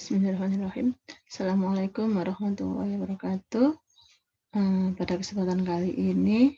Bismillahirrahmanirrahim. Assalamualaikum warahmatullahi wabarakatuh. Pada kesempatan kali ini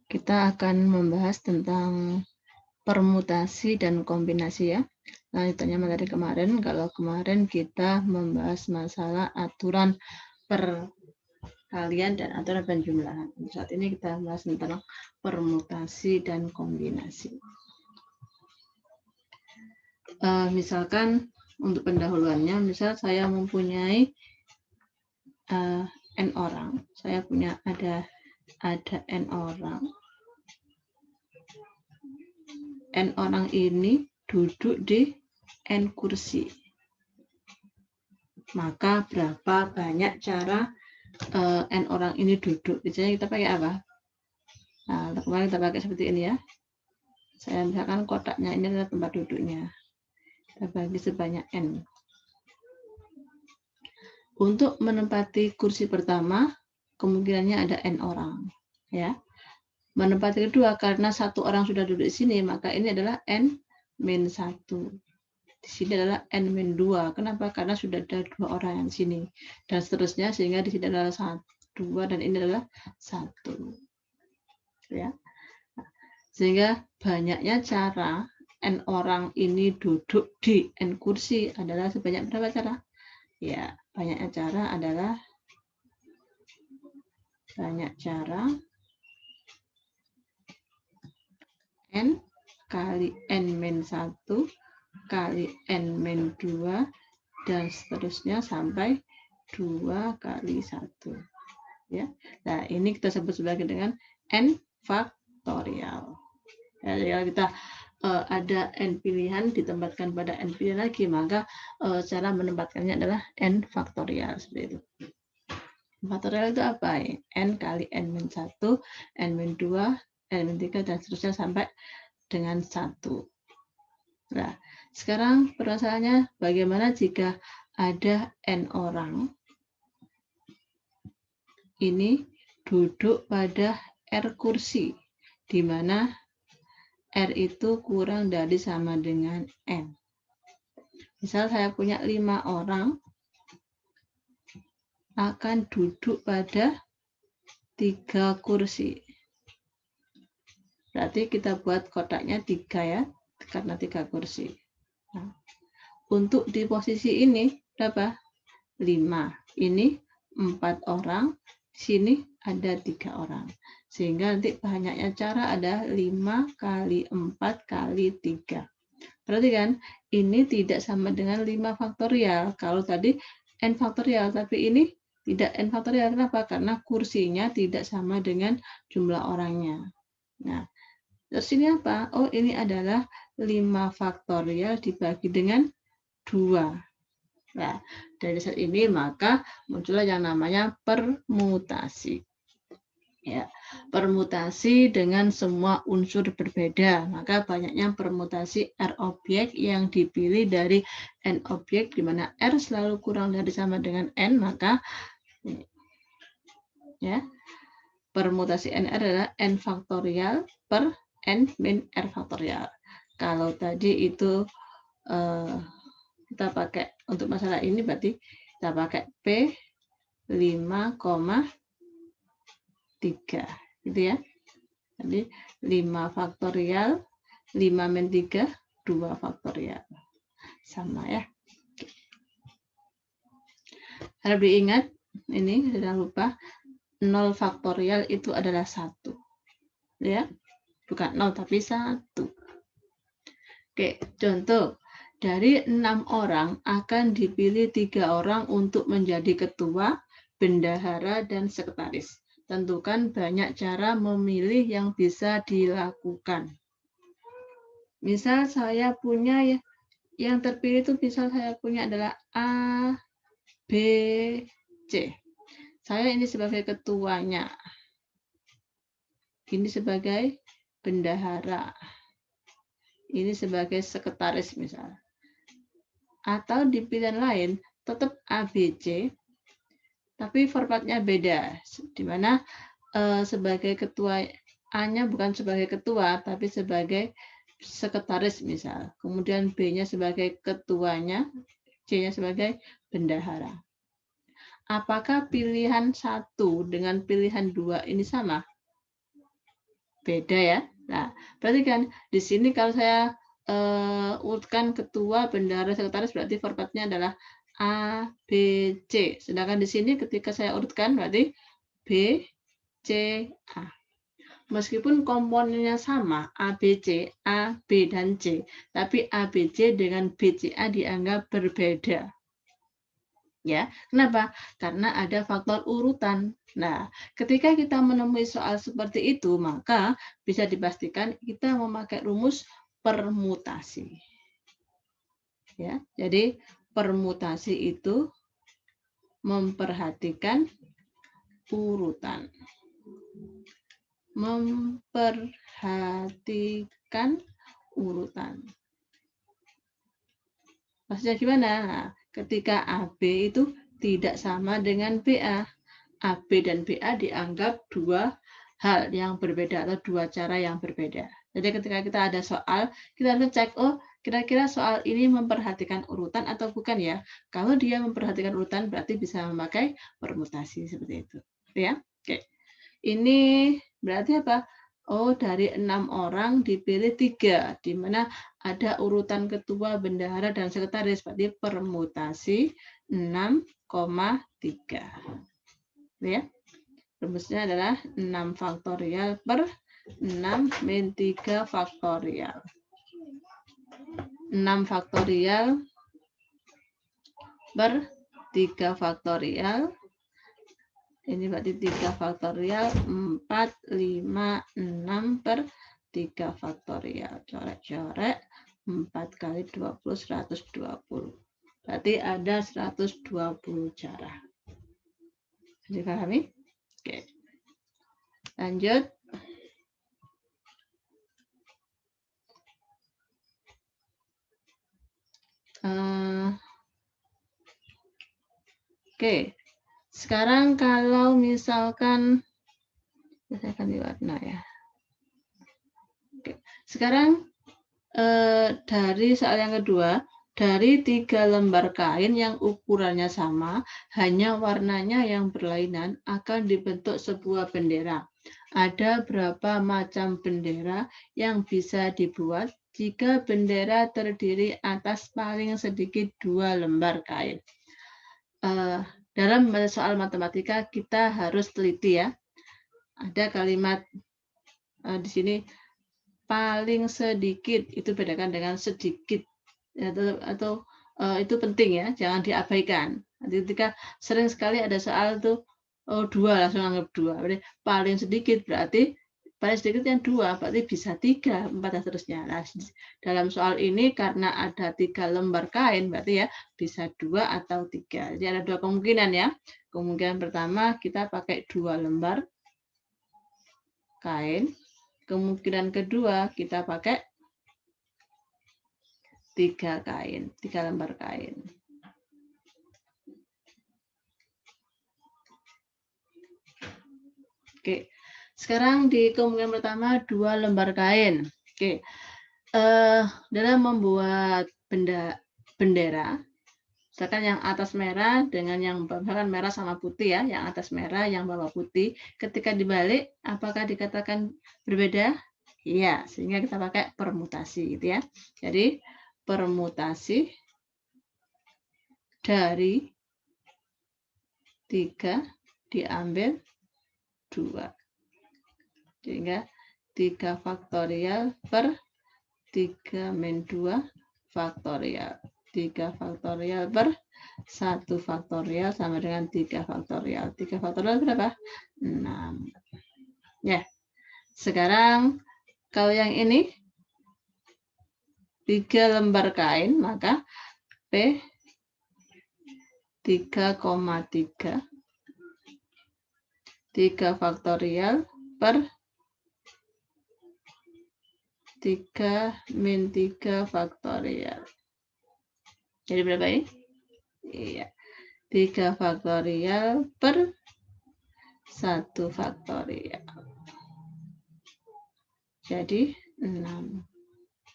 kita akan membahas tentang permutasi dan kombinasi ya. Lanjutannya materi kemarin. Kalau kemarin kita membahas masalah aturan perkalian dan aturan penjumlahan. Saat ini kita bahas tentang permutasi dan kombinasi. Misalkan untuk pendahuluannya, misal saya mempunyai n orang, saya punya ada n orang. N orang ini duduk di n kursi. Maka berapa banyak cara n orang ini duduk? Biasanya kita pakai apa? Nah, kemarin kita pakai seperti ini ya. Saya misalkan kotaknya ini adalah tempat duduknya. Kita bagi sebanyak n. Untuk menempati kursi pertama, kemungkinannya ada n orang. Ya. Menempati kedua, karena satu orang sudah duduk di sini, maka ini adalah n-1. Di sini adalah n-2. Kenapa? Karena sudah ada dua orang yang di sini. Dan seterusnya, sehingga di sini adalah 1, 2, dan ini adalah 1. Ya. Sehingga banyaknya cara n orang ini duduk di n kursi adalah sebanyak berapa cara? Ya, banyaknya cara adalah banyak cara n kali n-1 kali n-2 dan seterusnya sampai 2 kali 1. Ya. Nah, ini kita sebut sebagai dengan n faktorial. Ya, jadi kalau kita ada n pilihan ditempatkan pada n pilihan lagi, maka cara menempatkannya adalah n faktorial seperti itu. Faktorial itu apa? N kali n-1, n-2, n-3 dan seterusnya sampai dengan 1. Nah, sekarang permasalahannya bagaimana jika ada n orang ini duduk pada R kursi, di mana R itu kurang dari sama dengan N. Misal saya punya 5 orang akan duduk pada 3 kursi. Berarti kita buat kotaknya 3 ya, karena 3 kursi. Nah, untuk di posisi ini berapa? 5. Ini 4 orang, di sini ada 3 orang. Sehingga nanti banyaknya cara ada 5 kali 4 kali 3. Berarti kan ini tidak sama dengan 5 faktorial. Kalau tadi n faktorial, tapi ini tidak n faktorial. Kenapa? Karena kursinya tidak sama dengan jumlah orangnya. Nah, terus ini apa? Oh, ini adalah 5 faktorial dibagi dengan 2. Nah, dari saat ini maka muncullah yang namanya permutasi. Ya, permutasi dengan semua unsur berbeda, maka banyaknya permutasi R objek yang dipilih dari N objek, di mana R selalu kurang dari sama dengan N, maka ya permutasi NR adalah N faktorial per N min R faktorial. Kalau tadi itu kita pakai untuk masalah ini berarti kita pakai P 5,3 gitu ya. Jadi 5 faktorial 5 min 3 2 faktorial. Sama ya. Harap diingat ini jangan lupa 0 faktorial itu adalah 1. Ya. Bukan 0 tapi 1. Oke, contoh. Dari 6 orang akan dipilih 3 orang untuk menjadi ketua, bendahara, dan sekretaris. Tentukan banyak cara memilih yang bisa dilakukan. Misal saya punya yang terpilih itu misal saya punya adalah A, B, C. Saya ini sebagai ketuanya. Ini sebagai bendahara. Ini sebagai sekretaris misal. Atau di pilihan lain tetap A, B, C. Tapi formatnya beda, di mana sebagai ketua A-nya bukan sebagai ketua, tapi sebagai sekretaris misal. Kemudian B-nya sebagai ketuanya, C-nya sebagai bendahara. Apakah pilihan 1 dengan pilihan 2 ini sama? Beda ya. Nah, berarti kan di sini kalau saya urutkan ketua, bendahara, sekretaris, berarti formatnya adalah A, B, C. Sedangkan di sini ketika saya urutkan berarti B, C, A. Meskipun komponennya sama, A, B, C, A, B, dan C, tapi A, B, C dengan B, C, A dianggap berbeda. Ya, kenapa? Karena ada faktor urutan. Nah, ketika kita menemui soal seperti itu, maka bisa dipastikan kita memakai rumus permutasi. Ya, jadi permutasi itu memperhatikan urutan. Memperhatikan urutan. Maksudnya gimana? Nah, ketika AB itu tidak sama dengan BA. AB dan BA dianggap dua hal yang berbeda atau dua cara yang berbeda. Jadi ketika kita ada soal, kita harus cek, oh kira-kira soal ini memperhatikan urutan atau bukan ya. Kalau dia memperhatikan urutan berarti bisa memakai permutasi seperti itu. Ya, oke. Ini berarti apa? Oh, dari 6 orang dipilih 3, di mana ada urutan ketua, bendahara, dan sekretaris. Berarti permutasi 6,3. Ya. Rumusnya adalah 6 faktorial per 6 min 3 faktorial. 6 faktorial per 3 faktorial. Ini berarti 3 faktorial, 4, 5, 6 per 3 faktorial. Coret-coret, 4 kali 20, 120. Berarti ada 120 cara. Dipahami? Oke. Lanjut. Oke. Sekarang kalau misalkan saya ganti warna ya. Oke. Sekarang dari soal yang kedua, dari 3 lembar kain yang ukurannya sama, hanya warnanya yang berlainan, akan dibentuk sebuah bendera. Ada berapa macam bendera yang bisa dibuat jika bendera terdiri atas paling sedikit 2 lembar kain? Dalam soal matematika kita harus teliti ya. Ada kalimat di sini paling sedikit, itu bedakan dengan sedikit atau itu penting ya, jangan diabaikan. Nanti ketika sering sekali ada soal tuh 2 langsung anggap 2. Berarti paling sedikit berarti paling sedikit yang 2, berarti bisa 3, 4 dan seterusnya. Nah, dalam soal ini karena ada 3 lembar kain berarti ya bisa 2 atau 3. Jadi ada 2 kemungkinan ya. Kemungkinan pertama kita pakai 2 lembar kain. Kemungkinan kedua kita pakai 3 kain, 3 lembar kain. Oke, sekarang di kemungkinan pertama 2 lembar kain. Oke, dalam membuat bendera, misalkan yang atas merah dengan yang misalkan merah sama putih ya, yang atas merah, yang bawah putih. Ketika dibalik, apakah dikatakan berbeda? Iya, sehingga kita pakai permutasi gitu ya. Jadi permutasi dari 3 diambil 2. Sehingga 3 faktorial per 3 min 2 faktorial. 3 faktorial per 1 faktorial sama dengan 3 faktorial. 3 faktorial berapa? 6. Ya. Sekarang kalau yang ini 3 lembar kain, maka P 3,3 3 faktorial per 3 min 3 faktorial. Jadi berapa ini? Iya. 3 faktorial per 1 faktorial. Jadi 6.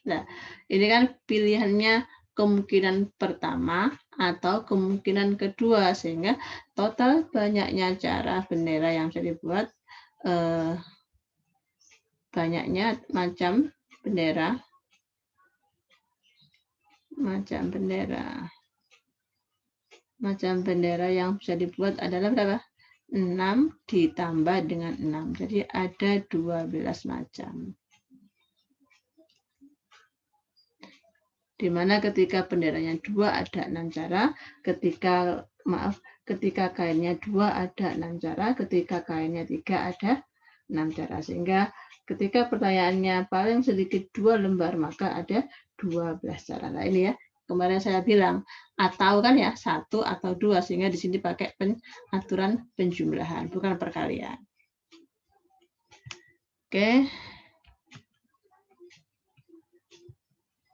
Nah, ini kan pilihannya kemungkinan pertama atau kemungkinan kedua, sehingga total banyaknya cara bendera yang bisa dibuat, banyaknya macam bendera yang bisa dibuat adalah berapa? 6 ditambah dengan 6. Jadi ada 12 macam. Di mana ketika benderanya 2 ada 6 cara, ketika kainnya 2 ada 6 cara, ketika kainnya 3 ada 6 cara. Sehingga ketika pertanyaannya paling sedikit 2 lembar, maka ada 12 cara. Nah ini ya, kemarin saya bilang, atau kan ya, 1 atau 2, sehingga di sini pakai aturan penjumlahan, bukan perkalian. Oke.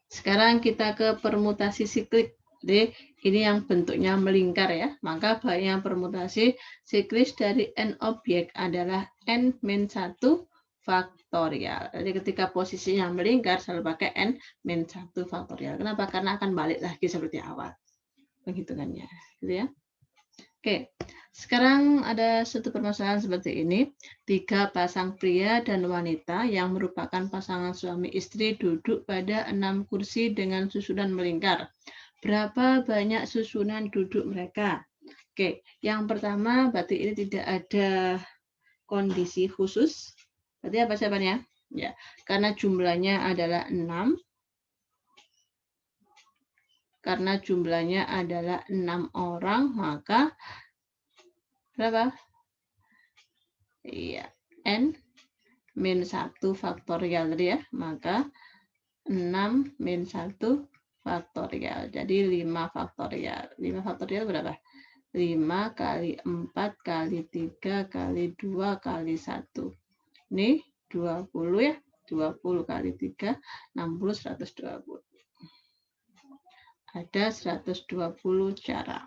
Sekarang kita ke permutasi siklik. Jadi ini yang bentuknya melingkar ya. Maka yang permutasi siklis dari n objek adalah n-1 faktorial. Jadi ketika posisinya melingkar selalu pakai n-1 faktorial. Kenapa? Karena akan balik lagi seperti awal penghitungannya. Gitu ya. Oke, sekarang ada satu permasalahan seperti ini. 3 pasang pria dan wanita yang merupakan pasangan suami istri duduk pada 6 kursi dengan susunan melingkar. Berapa banyak susunan duduk mereka? Oke, yang pertama berarti ini tidak ada kondisi khusus. Berarti apa jawabannya? Ya, karena jumlahnya adalah 6. Karena jumlahnya adalah 6 orang, maka berapa? Iya, n-1 faktorial tadi ya. Maka 6 min 1 faktorial. Jadi 5 faktorial. 5 faktorial berapa? 5 kali 4 kali 3 kali 2 kali 1. Ini 20 ya. 20 kali 3, 60, 120. Ada 120 cara.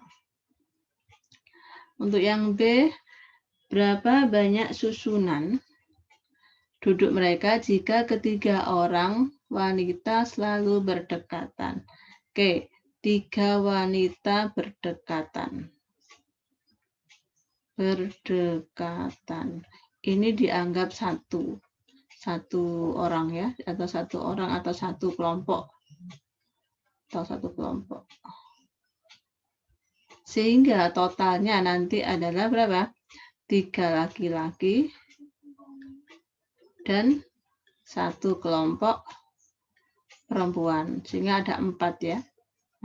Untuk yang B, berapa banyak susunan duduk mereka jika ketiga orang wanita selalu berdekatan? Oke, 3 wanita berdekatan. Ini dianggap satu orang ya, atau satu orang atau satu kelompok. Sehingga totalnya nanti adalah berapa? 3 laki-laki dan 1 kelompok perempuan. Sehingga ada 4 ya.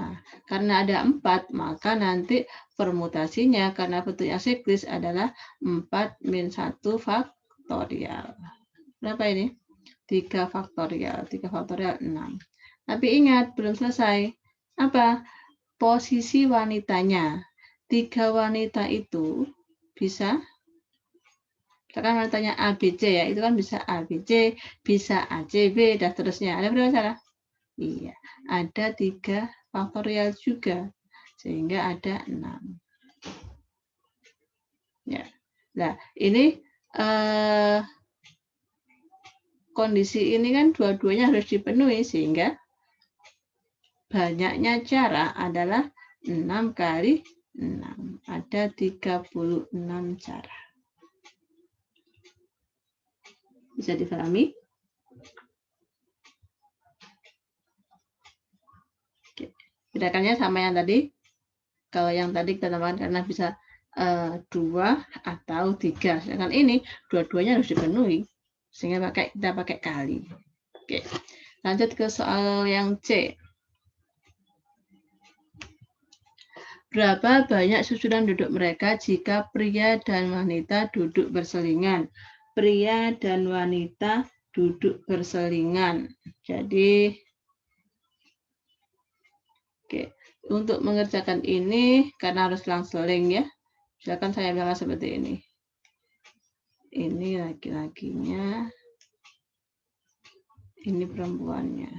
Nah, karena ada 4, maka nanti permutasinya karena bentuknya siklis adalah 4 min 1 faktorial. Berapa ini? 3 faktorial. 3 faktorial 6. Tapi ingat, belum selesai. Apa? Posisi wanitanya. 3 wanita itu bisa, misalkan wanitanya ABC ya, itu kan bisa ABC, bisa ACB, dan seterusnya. Ada berapa cara? Iya, ada 3 faktorial juga, sehingga ada 6. Ya. Nah, ini kondisi ini kan dua-duanya harus dipenuhi, sehingga banyaknya cara adalah 6 kali 6. Ada 36 cara. Bisa dipahami? Oke. Bedakannya sama yang tadi. Kalau yang tadi kita tambahkan karena bisa 2 atau 3. Sedangkan ini dua-duanya harus dipenuhi. Sehingga kita pakai kali. Oke. Lanjut ke soal yang C. Berapa banyak susunan duduk mereka jika pria dan wanita duduk berselingan? Pria dan wanita duduk berselingan. Jadi, oke, untuk mengerjakan ini karena harus selang-seling ya. Misalkan saya bilang seperti ini. Ini laki-lakinya, ini perempuannya.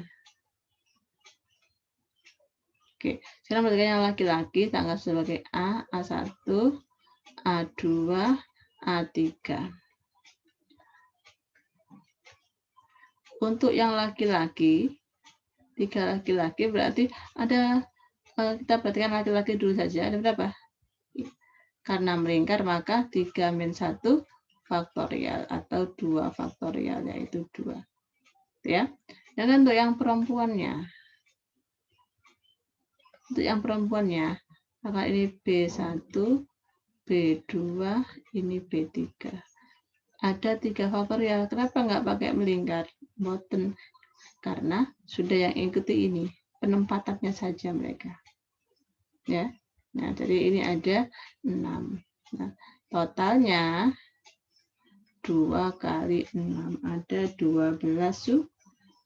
Oke, sekarang berarti yang laki-laki tanggal sebagai A, A1, A2, A3. Untuk yang laki-laki, 3 laki-laki berarti ada, kita perhatikan laki-laki dulu saja, ada berapa? Karena melingkar maka 3 min 1 faktorial atau 2 faktorial, yaitu 2. Ya. Dan untuk yang perempuannya, maka ini B1, B2, ini B3. Ada 3 faktorial. Kenapa nggak pakai melingkar? Boten. Karena sudah yang ikuti ini. Penempatannya saja mereka. Ya. Nah, jadi ini ada 6. Nah, totalnya 2 kali 6. Ada 12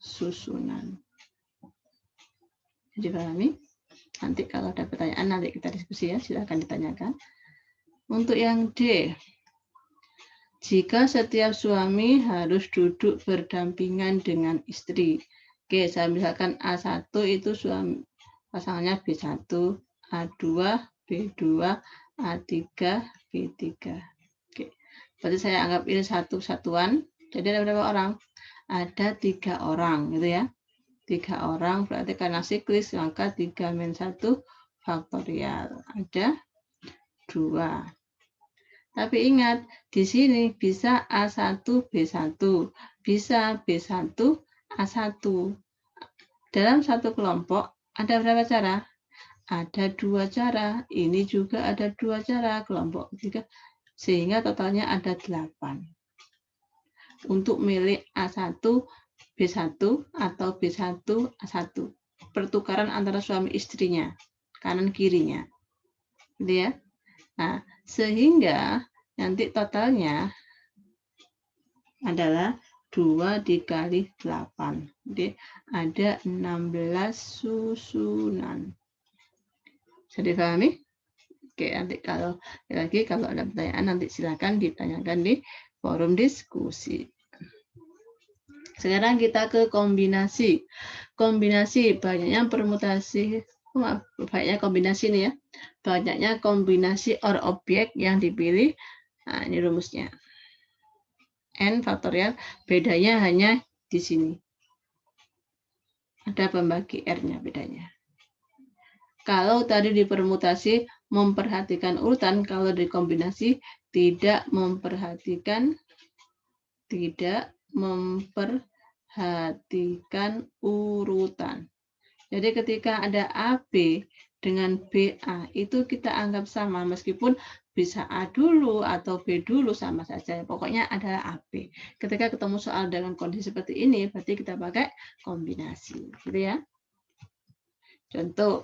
susunan. Jadi pahami? Nanti kalau ada pertanyaan, nanti kita diskusi ya. Silakan ditanyakan. Untuk yang D. Jika setiap suami harus duduk berdampingan dengan istri. Oke, saya misalkan A1 itu suami pasangannya B1, A2, B2, A3, B3. Oke. Berarti saya anggap ini satu satuan. Jadi ada berapa orang? Ada 3 orang, gitu ya. 3 orang berarti karena siklis maka 3 min 1 faktorial. Ada 2. Tapi ingat, di sini bisa A1, B1, bisa B1, A1. Dalam satu kelompok ada berapa cara? Ada 2 cara. Ini juga ada 2 cara, kelompok ketiga. Sehingga totalnya ada 8. Untuk milik A1, B1 atau B1, A1. Pertukaran antara suami istrinya, kanan kirinya. Gitu ya. Nah, sehingga nanti totalnya adalah 2 dikali 8. Jadi ada 16 susunan. Bisa dipahami? Oke, nanti kalau ada pertanyaan nanti silakan ditanyakan di forum diskusi. Sekarang kita ke kombinasi. Kombinasi banyaknya permutasi, banyaknya kombinasi nih ya. Banyaknya kombinasi or objek yang dipilih. Nah, ini rumusnya. N faktorial, bedanya hanya di sini. Ada pembagi R-nya bedanya. Kalau tadi di permutasi memperhatikan urutan, kalau di kombinasi tidak memperhatikan urutan. Jadi ketika ada AB dengan BA itu kita anggap sama meskipun bisa A dulu atau B dulu sama saja. Pokoknya adalah AB. Ketika ketemu soal dengan kondisi seperti ini berarti kita pakai kombinasi, gitu ya. Contoh,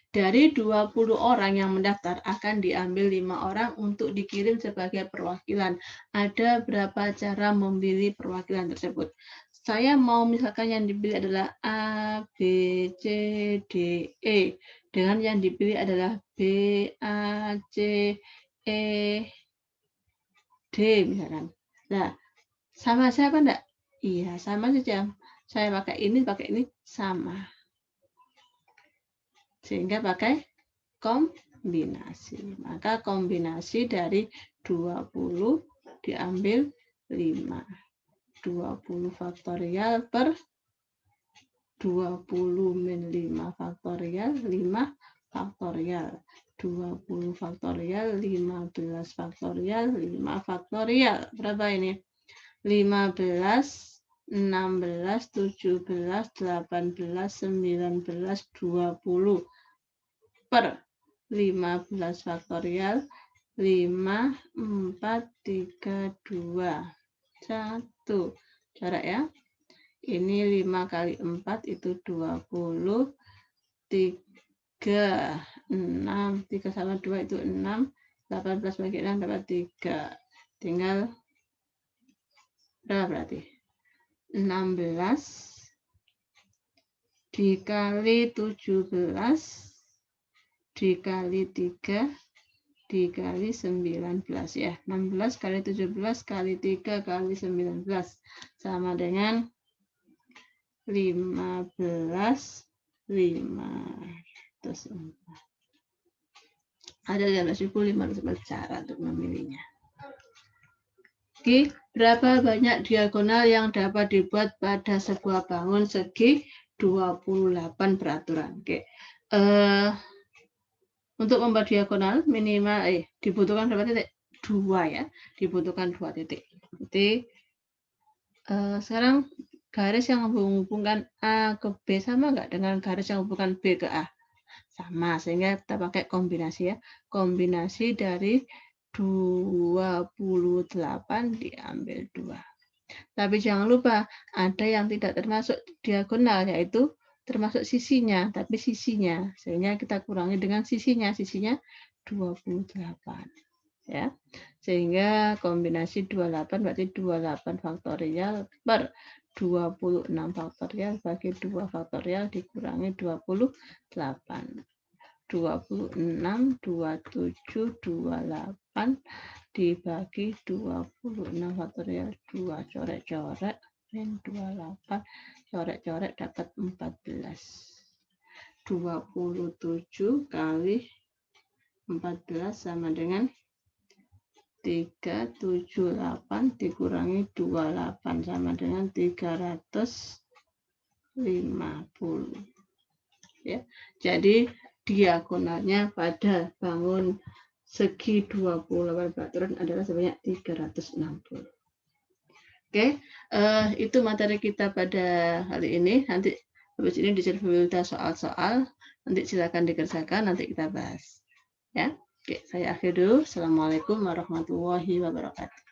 dari 20 orang yang mendaftar akan diambil 5 orang untuk dikirim sebagai perwakilan. Ada berapa cara memilih perwakilan tersebut? Saya mau misalkan yang dipilih adalah A, B, C, D, E. Dengan yang dipilih adalah B, A, C, E, D misalkan. Nah, sama siapa enggak? Iya, sama saja. Saya pakai ini sama. Sehingga pakai kombinasi. Maka kombinasi dari 20 diambil 5. 20 faktorial per 20 min 5 faktorial, 5 faktorial. 20 faktorial, 15 faktorial, 5 faktorial. Berapa ini? 15, 16, 17, 18, 19, 20 per 15 faktorial 5, 4, 3, 2, 1. Coret ya. Ini 5 kali 4 itu 20. 3, 6. 3 sama 2 itu 6. 18 bagi 6 dapat 3. Tinggal berapa berarti? 16 dikali 17 dikali 3 dikali 19 ya. 16 kali 17 kali 3 kali 19 sama dengan 15 504. Ada 15.500 cara untuk memilihnya. Oke, berapa banyak diagonal yang dapat dibuat pada sebuah bangun segi 28 peraturan. Oke. Untuk membuat diagonal minimal dibutuhkan berapa titik? 2 ya. Dibutuhkan 2 titik. Jadi sekarang garis yang menghubungkan A ke B sama nggak dengan garis yang menghubungkan B ke A? Sama, sehingga kita pakai kombinasi ya. Kombinasi dari 28 diambil 2. Tapi jangan lupa, ada yang tidak termasuk diagonal, yaitu termasuk sisinya, tapi sisinya. Sehingga kita kurangi dengan sisinya 28. Ya. Sehingga kombinasi 28 berarti 28 faktorial per 26 faktorial bagi 2 faktorial dikurangi 28. 26, 27, 28 dibagi 26 faktorial 2 coret-coret min 28 coret-coret dapat 14. 27 kali 14 sama dengan 378 dikurangi 28 sama dengan 350. Ya. Jadi diagonalnya pada bangun segi 28 peraturan adalah sebanyak 360. Oke, itu materi kita pada hari ini. Nanti habis ini disertai soal-soal. Nanti silakan dikerjakan, nanti kita bahas. Ya, oke, saya akhir dulu. Assalamualaikum warahmatullahi wabarakatuh.